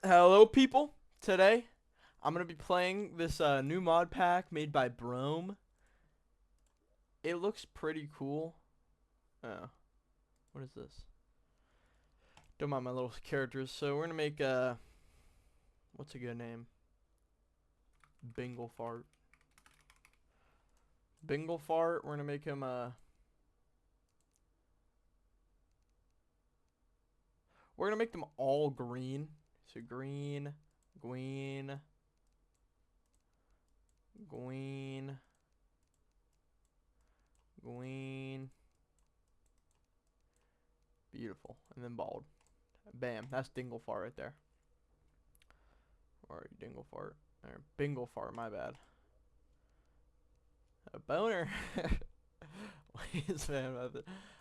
Hello, people. Today, I'm gonna be playing this new mod pack made by Brome. It looks pretty cool. Oh, what is this? Don't mind my little characters. So we're gonna make what's a good name? Bingle Fart. Bingle Fart. We're gonna make him we're gonna make them all green. So green, green, green, green. Beautiful, and then bald. Bam. That's Dingle Fart right there. Or Dingle Fart. Or Bingle Fart, my bad. A boner. Please, man.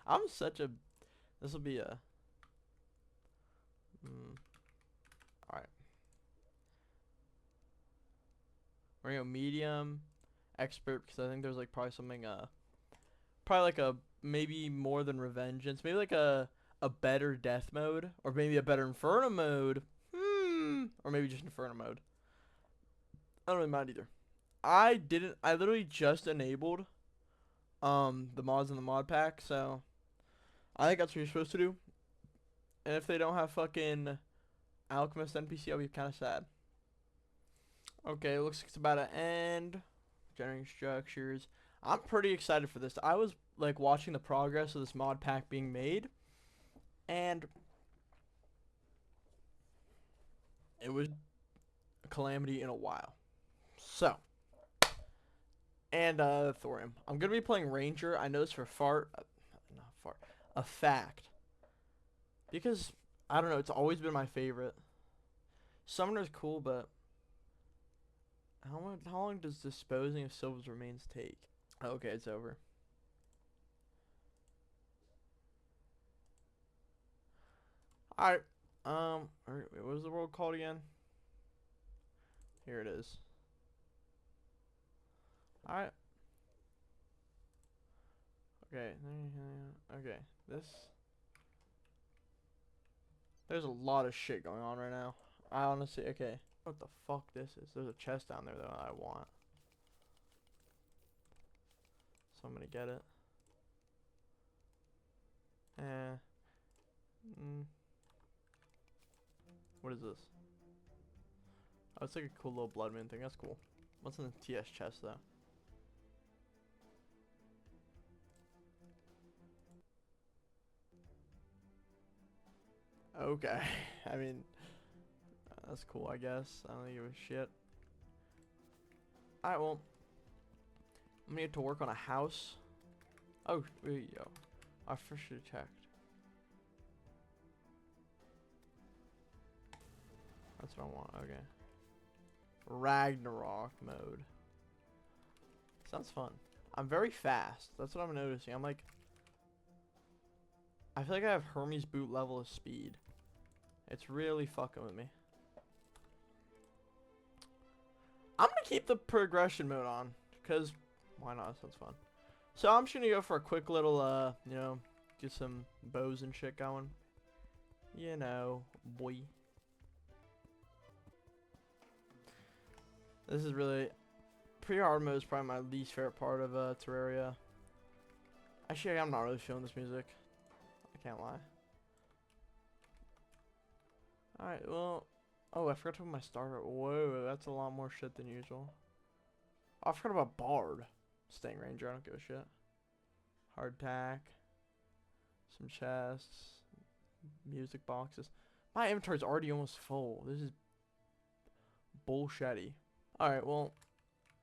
I'm such a. This will be a. Alright. We're gonna go medium, expert, because I think there's like probably something, probably like a. Maybe more than revengeance. Maybe like a better death mode. Or maybe a better inferno mode. Or maybe just inferno mode. I don't really mind either. I literally just enabled the mods in the mod pack, so I think that's what you're supposed to do. And if they don't have fucking Alchemist NPC, I'll be kind of sad. Okay, looks like it's about to end. Generating structures. I'm pretty excited for this. I was like watching the progress of this mod pack being made, and it was a calamity in a while. So, and thorium. I'm gonna be playing Ranger. I know this for not fart, a fact, because I don't know. It's always been my favorite. Summoner's cool, but how long does disposing of Sylva's remains take? Okay, it's over. Alright. Wait, what was the world called again? Here it is. Alright. Okay. Okay. There's a lot of shit going on right now. I honestly, okay. What the fuck this is? There's a chest down there that I want. So I'm gonna get it. Eh. What is this? Oh, it's like a cool little blood moon thing. That's cool. What's in the TS chest though? Okay. I mean, that's cool, I guess. I don't give a shit. Alright, well, I'm gonna get to work on a house. Oh, wait, yo. I first should have checked. That's what I want. Okay. Ragnarok mode. Sounds fun. I'm very fast. That's what I'm noticing. I'm like, I feel like I have Hermes boot level of speed. It's really fucking with me. I'm gonna keep the progression mode on, because why not? Sounds fun. So I'm just gonna go for a quick little, you know, get some bows and shit going. You know, boy. This is really, pre-hard mode is probably my least favorite part of Terraria. Actually, I'm not really feeling this music. I can't lie. Alright, well, oh, I forgot to put my starter. Whoa, that's a lot more shit than usual. Oh, I forgot about Bard. Staying Ranger, I don't give a shit. Hardtack. Some chests. Music boxes. My inventory's already almost full. This is bullshitty. Alright, well,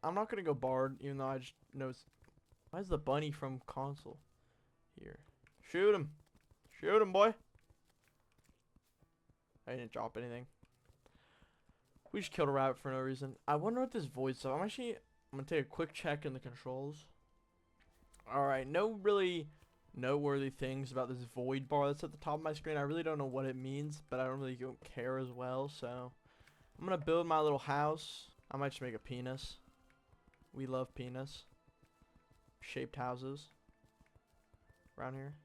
I'm not gonna go Bard, even though I just know it's... Why is the bunny from console here? Shoot him! Shoot him, boy! I didn't drop anything. We just killed a rabbit for no reason. I wonder what this void stuff. I'm gonna take a quick check in the controls. Alright, no really noteworthy things about this void bar that's at the top of my screen. I really don't know what it means, but I don't really don't care as well, so I'm gonna build my little house. I might just make a penis. We love penis shaped houses around here.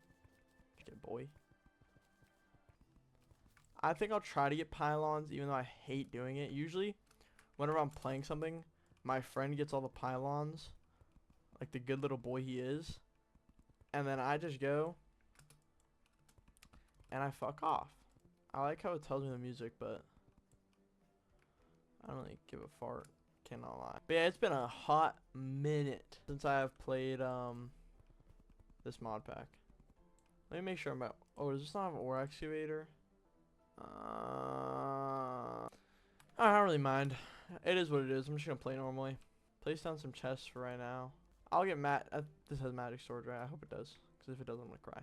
Just get a boy. I think I'll try to get pylons, even though I hate doing it. Usually, whenever I'm playing something, my friend gets all the pylons, like the good little boy he is, and then I just go and I fuck off. I like how it tells me the music, but I don't really give a fart. Cannot lie. But yeah, it's been a hot minute since I have played this mod pack. Let me make sure I'm at. Oh, does this not have an ore excavator? I don't really mind. It is what it is. I'm just gonna play normally. Place down some chests for right now. I'll get this has magic storage, right? I hope it does. Because if it doesn't, I'm gonna cry.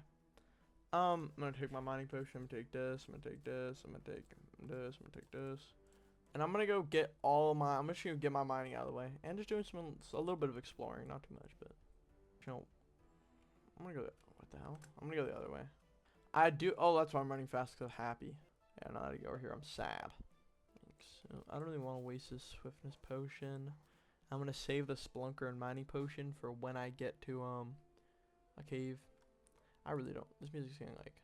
I'm gonna take my mining potion. I'm gonna take this. I'm gonna take this. I'm gonna take this. I'm gonna take this. And I'm gonna go get I'm just gonna get my mining out of the way. And just doing a little bit of exploring. Not too much, but. You know, I'm gonna go, what the hell? I'm gonna go the other way. Oh, that's why I'm running fast, because I'm happy. Yeah, now that I go over here, I'm sad. So, I don't really want to waste this swiftness potion. I'm gonna save the splunker and mining potion for when I get to, a cave. I really don't. This music's getting, like...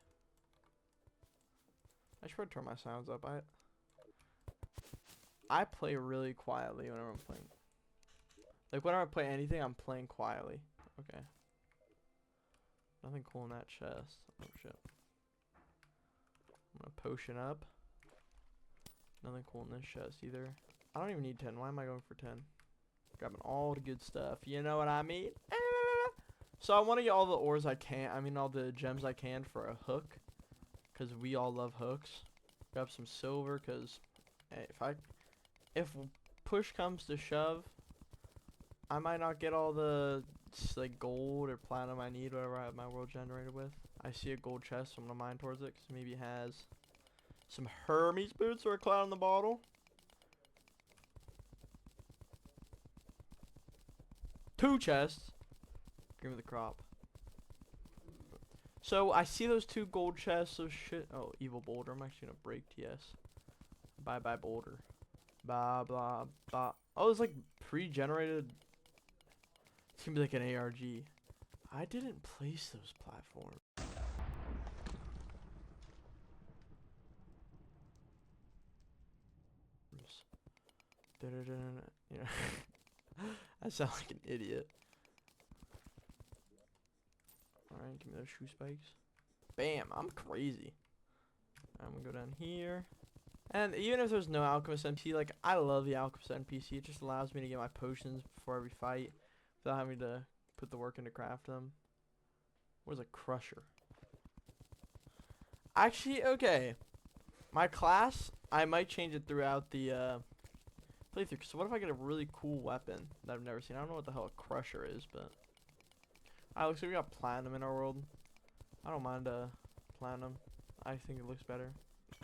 I should probably turn my sounds up. I play really quietly whenever I'm playing. Like, whenever I play anything, I'm playing quietly. Okay. Nothing cool in that chest. Oh, shit. I'm gonna potion up. Nothing cool in this chest either. I don't even need 10. Why am I going for 10? Grabbing all the good stuff. You know what I mean? So I want to get all the ores I can. I mean, all the gems I can for a hook. Because we all love hooks. Grab some silver because hey, if push comes to shove, I might not get all the like gold or platinum I need, whatever I have my world generated with. I see a gold chest, so I'm gonna mine towards it because maybe it has some Hermes boots or a cloud in the bottle. 2 chests. Give me the crop. So I see those 2 gold chests. So shit. Oh, evil boulder. I'm actually gonna break TS. Bye bye boulder. Blah blah blah. Oh, it's like pre-generated. It's gonna be like an ARG. I didn't place those platforms. You know, I sound like an idiot. Alright, give me those shoe spikes. Bam, I'm crazy. I'm gonna go down here. And even if there's no alchemist NPC, like, I love the alchemist NPC. It just allows me to get my potions before every fight without having to put the work in to craft them. Where's a crusher? Actually, okay. My class, I might change it throughout the playthrough. So what if I get a really cool weapon that I've never seen? I don't know what the hell a crusher is, but... Alright, looks like we got platinum in our world. I don't mind platinum. I think it looks better.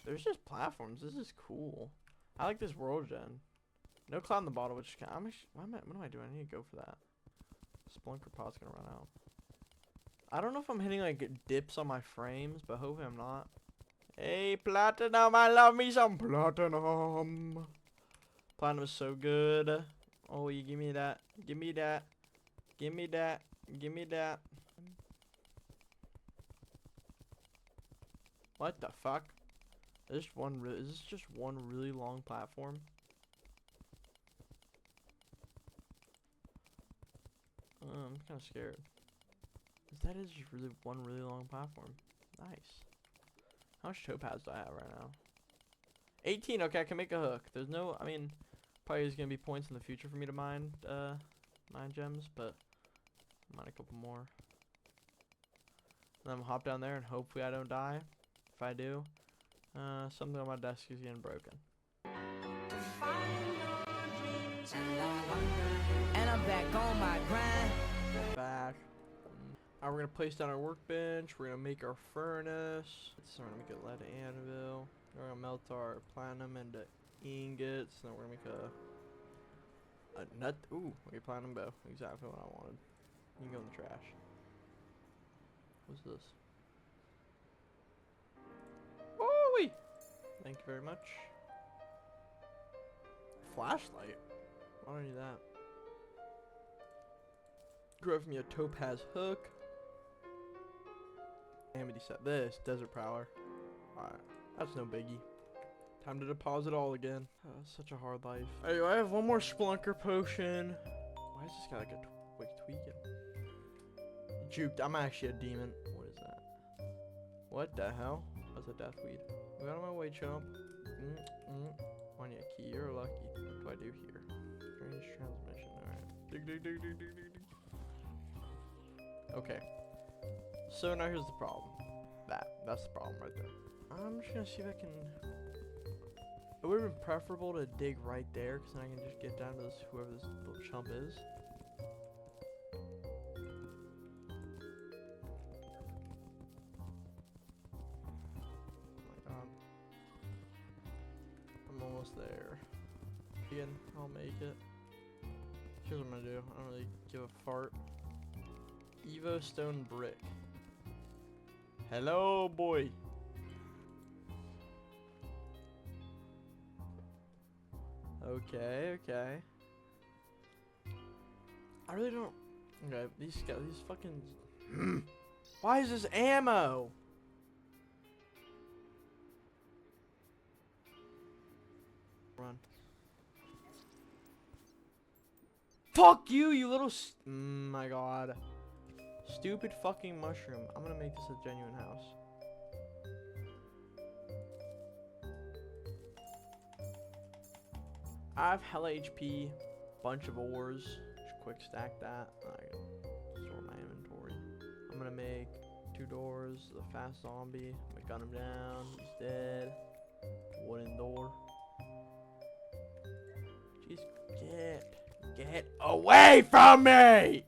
There's just platforms. This is cool. I like this world gen. No cloud in the bottle, which what am I doing? I need to go for that. Splunker pot's gonna run out. I don't know if I'm hitting like dips on my frames, but hopefully I'm not. Hey, platinum, I love me some platinum. Platinum is so good. Oh, you give me that. Give me that. Give me that. Give me that. What the fuck? Is this just one really long platform? I'm kind of scared. That is just one really long platform. Nice. How much topaz do I have right now? 18. Okay, I can make a hook. There's no. I mean, probably there's gonna be points in the future for me to mine gems, but I'll mine a couple more. And then I'm gonna hop down there and hopefully I don't die. If I do, something on my desk is getting broken. And I'm back on my grind. Back. Alright, we're gonna place down our workbench. We're gonna make our furnace. So we're gonna make a lead anvil. We're gonna melt our platinum into ingots. Then we're gonna make a nut. Ooh, okay, platinum bow. Exactly what I wanted. You can go in the trash. What's this? Woo-wee! Thank you very much. Flashlight? Why don't I need that? Grab me a topaz hook. Amity set this. Desert prowler. Alright. That's no biggie. Time to deposit all again. Oh, such a hard life. Anyway, I have one more Splunker potion. Why is this guy like tweaking? Juked. I'm actually a demon. What is that? What the hell? That's a death weed. Get out of my way, chump. On your key. You're lucky. What do I do here? Strange transmission. Alright. Dig, dig, dig, dig, dig, dig, dig. Okay. So now here's the problem. That's the problem right there. I'm just gonna see if I can. It would have been preferable to dig right there, because then I can just get down to this, whoever this little chump is. Oh my god. I'm almost there. Again, I'll make it. Here's what I'm gonna do. I don't really give a fart. Evo stone brick. Hello, boy. Okay, okay. I really don't. Okay, these fucking. Why is this ammo? Run. Fuck you, you little. My god. Stupid fucking mushroom. I'm gonna make this a genuine house. I have hella HP, bunch of ores. Just quick stack that. I can store my inventory. I'm gonna make 2 doors. The fast zombie. I'm gonna gun him down. He's dead. Wooden door. Jeez, get away from me!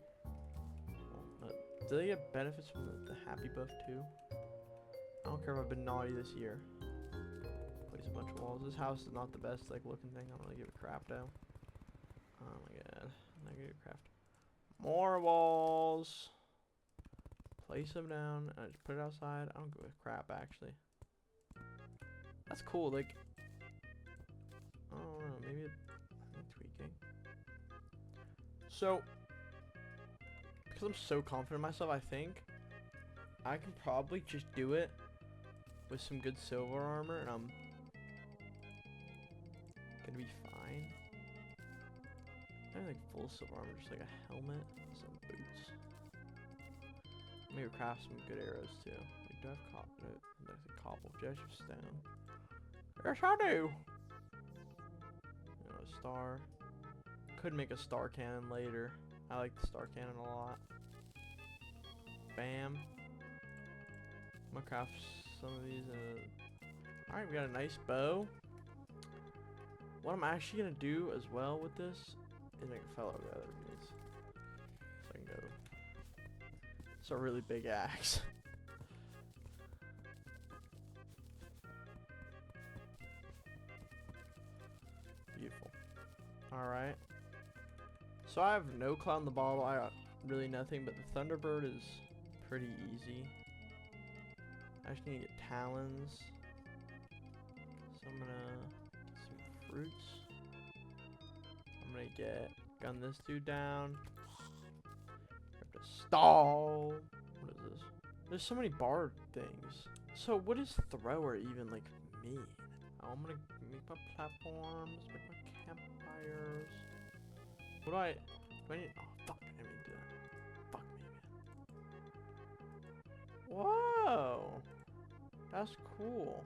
Do they get benefits from the happy buff too? I don't care if I've been naughty this year. Place a bunch of walls. This house is not the best like looking thing. I don't really give a crap though. Oh my god. Negative craft. More walls. Place them down. And I just put it outside. I don't give a crap actually. That's cool. Like, I don't know. Maybe I'm tweaking. So, because I'm so confident in myself, I think I can probably just do it with some good silver armor, and I'm gonna be fine. I like full silver armor, just like a helmet, and some boots. Maybe craft some good arrows too. Like, do I have cobble? Do I have stone? Yes, I do. You know, a star. Could make a star cannon later. I like the star cannon a lot. Bam. I'm gonna craft some of these. Alright, we got a nice bow. What I'm actually gonna do as well with this is make a fellow over there that needs. So I can go. It's a really big axe. Beautiful. Alright. So I have no cloud in the bottle. I got really nothing, but the Thunderbird is pretty easy. I just need to get talons. So I'm gonna get some fruits. I'm gonna gun this dude down. Have to stall. What is this? There's so many bard things. So what does thrower even like mean? Oh, I'm gonna make my platforms, make my campfires. What do I need? Oh fuck! I didn't mean to do that. Fuck me, man. Whoa, that's cool.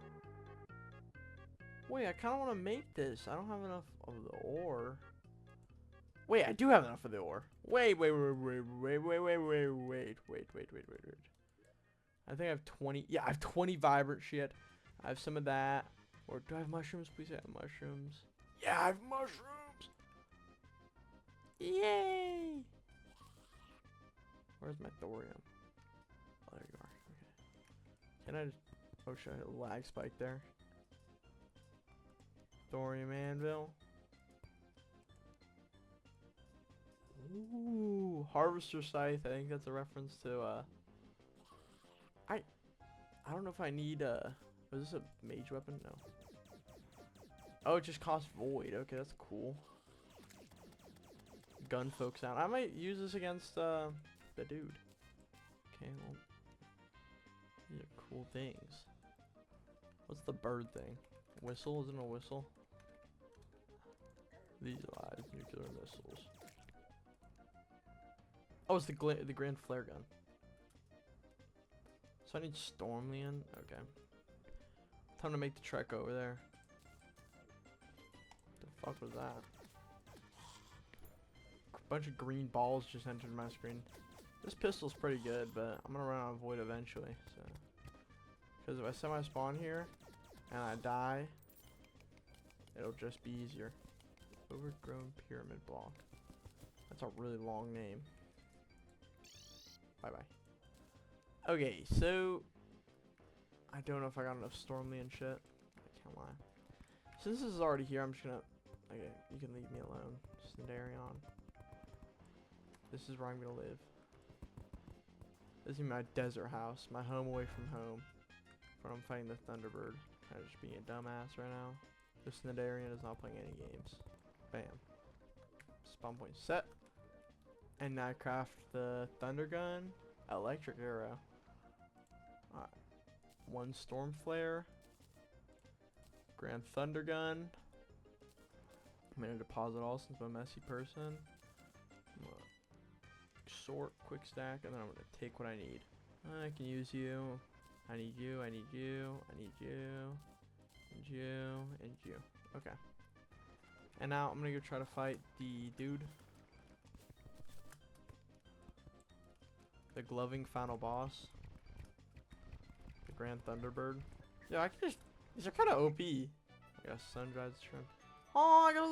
Wait, I kind of want to make this. I don't have enough of the ore. Wait, I do have enough of the ore. Wait. I think I have 20. Yeah, I have 20 vibrant shit. I have some of that. Or do I have mushrooms? Please, I have mushrooms. Yeah, I have mushrooms. Yay! Where's my thorium? Oh, there you are. Okay. Can I just... Oh, should I hit a lag spike there? Thorium anvil. Ooh, harvester scythe. I think that's a reference to I don't know if I need was this a mage weapon? No. Oh, it just costs void. Okay, that's cool. Gun folk sound. I might use this against the dude. Okay, well, these are cool things. What's the bird thing? Whistle? Isn't it a whistle? These live nuclear missiles. Oh, it's the grand flare gun. So I need Stormland. Okay. Time to make the trek over there. The fuck was that? A bunch of green balls just entered my screen. This pistol's pretty good, but I'm gonna run out of void eventually. So, because if I semi-spawn here and I die, it'll just be easier. Overgrown pyramid block. That's a really long name. Bye bye. Okay, so I don't know if I got enough Stormland shit. I can't lie. Since this is already here, I'm just gonna. Okay, you can leave me alone. Snidarion. This is where I'm gonna live. This is my desert house, my home away from home. Where I'm fighting the Thunderbird. Kind of just being a dumbass right now. The Snidarion is not playing any games. Bam. Spawn point set. And now I craft the Thunder Gun, Electric Arrow. Alright. One Storm Flare. Grand Thunder Gun. I'm gonna deposit all since I'm a messy person. Sort, quick stack, and then I'm gonna take what I need. I can use you. I need you, I need you, I need you, and you, and you. Okay. And now I'm gonna go try to fight the dude. The gloving final boss. The Grand Thunderbird. Yeah, I can just. These are kind of OP. I got a sun-dried shrimp. Oh, I got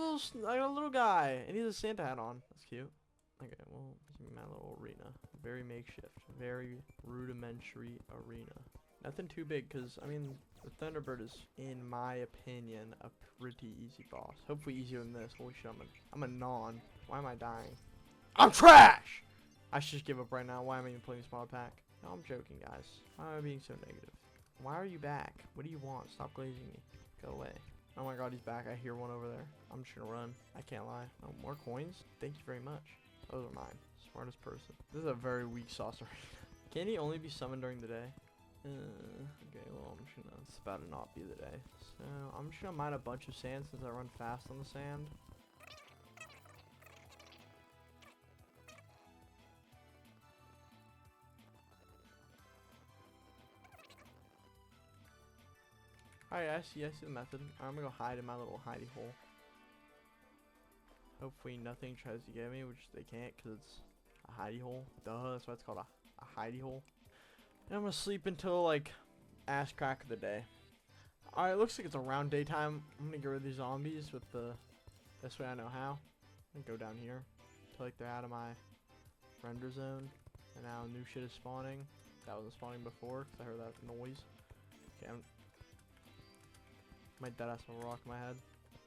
a little guy, and he has a Santa hat on. That's cute. Okay, well, this is my little arena. Very makeshift, very rudimentary arena. Nothing too big, cause I mean, the Thunderbird is, in my opinion, a pretty easy boss. Hopefully easier than this. Holy shit, I'm a non. Why am I dying? I'm trash! I should just give up right now. Why am I even playing this mod pack? No, I'm joking, guys. Why am I being so negative? Why are you back? What do you want? Stop glazing me. Go away. Oh my god, he's back. I hear one over there. I'm just gonna run. I can't lie. Oh, more coins? Thank you very much. Those are mine. Smartest person. This is a very weak saucer. Can he only be summoned during the day? Okay, well, I'm just gonna. It's about to not be the day. So, I'm just gonna mine a bunch of sand since I run fast on the sand. Alright, I see the method. I'm gonna go hide in my little hidey hole. Hopefully nothing tries to get me, which they can't because it's a hidey hole. Duh, that's why it's called a hidey hole. And I'm gonna sleep until like ass crack of the day. Alright, looks like it's around daytime. I'm gonna get rid of these zombies with the best way I know how. I'm gonna go down here till like they're out of my render zone. And now new shit is spawning. That wasn't spawning before because I heard that noise. Okay, my dead ass will rock my head.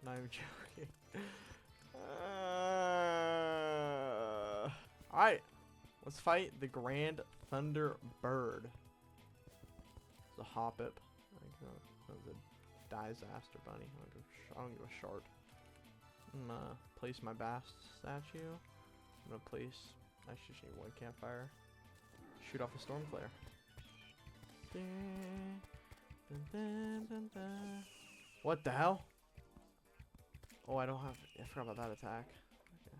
Not even joking. Alright, let's fight the Grand Thunderbird. It's a hoppip. That's a disaster bunny. I don't give a shart. I'm gonna place my Bast statue. I'm gonna place. I should need one campfire. Shoot off a storm flare. What the hell? Oh, I don't have. I forgot about that attack. Okay.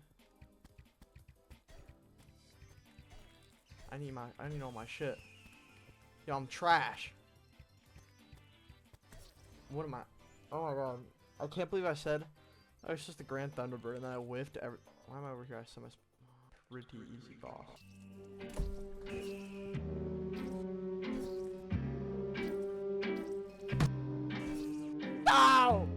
I need all my shit. Yo, I'm trash. What am I? Oh my god. I can't believe I said. Oh, it's just the Grand Thunderbird, and then I whiffed. Why am I over here? I saw my pretty easy boss. Ow!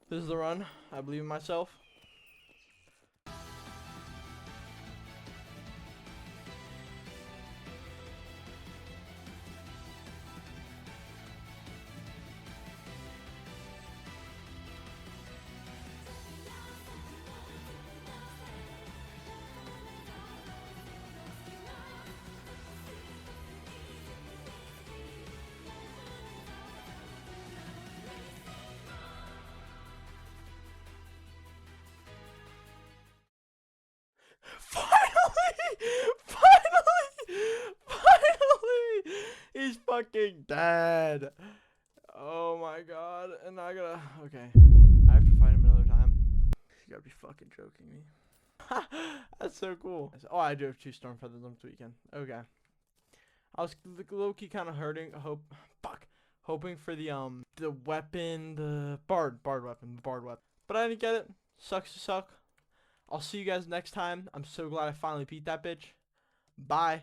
This is the run. I believe in myself. fucking dead. Oh my god. And I gotta. Okay. I have to fight him another time. You gotta be fucking joking me. That's so cool. Oh, I do have 2 storm feathers on weekend. Okay. I was low key kind of hoping for the weapon, the bard weapon, But I didn't get it. Sucks to suck. I'll see you guys next time. I'm so glad I finally beat that bitch. Bye.